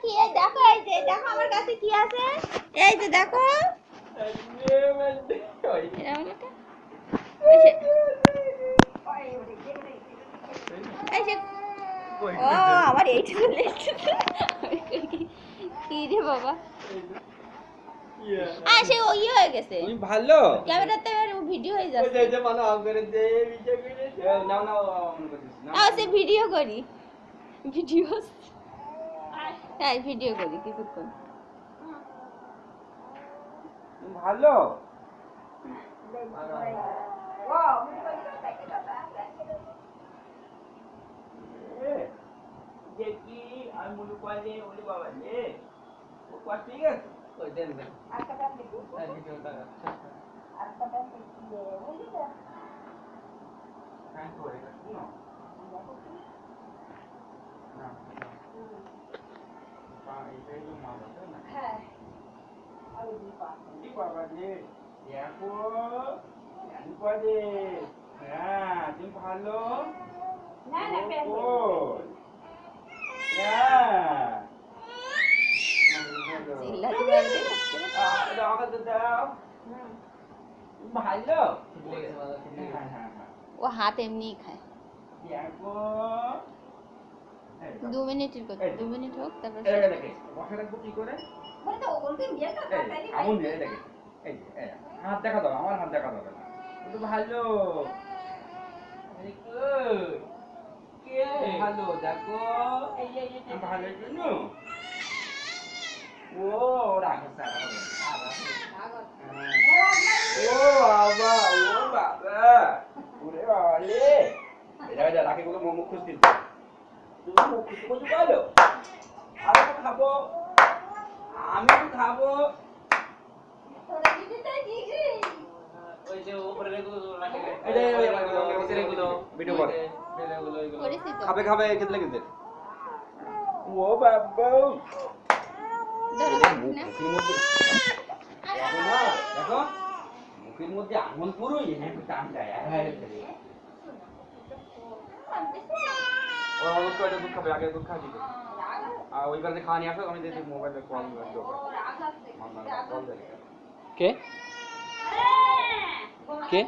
কি এই দেখো, এই যে দেখো আমার কাছে কি আছে, এই যে দেখো ও আমার এইটা চলে এসেছে কি রে বাবা সে ও ইয়ে হয়ে গেছে তুমি ভালো ক্যামেরাতে ভিডিও হয়ে যাচ্ছে ওই যে মানে অফ করে দে ভিডিও করে নাও নাও অন করে দিস না সে ভিডিও করি হ্যাঁ ভিডিও করি কিছুক্ষণ তুমি ভালো যে কি আর মুলু পালে ওরে বাবা রে ও পাস ঠিক আছে ওই দেন দেন আচ্ছা কাট দেখো এই ভিডিওটা আচ্ছা কাট দেখি বুঝলি তো কাট করে শুনো না পা এইটাই তো মা বলে না হ্যাঁ আর দি পা দি বাবা রে দেখো জানি পারে হ্যাঁ তুমি ভালো না না পেন ও হাত এমনি খায় 2 মিনিটের কথা 2 মিনিট হোক তারপর কি করে হাত দেখা দাও আমার হাত দেখা যাবে না ভালো ভালো দেখো ভালোর জন্য ও রাখো ও বাবা ও বাবা ওরে বাবা রে এটা রাখি গুলো মুখ খুঁজতে তুমি মুখ খুঁজতে খুঁজতে পারো আমি তো খাবো ওই যে উপরে রেগুলো রাখে এই রেগুলো ভিডিও করে খাবে খাবে খেতে লাগে ও বাবা দেখো মুখের মধ্যে আঙুল পুরো টান যায় ও ওটা দুধ খাবে আগে দুধ খাবি আর ওই কারণে খাওয়া নিয়ে আসো আমি দেখি মোবাইলে কল কে কে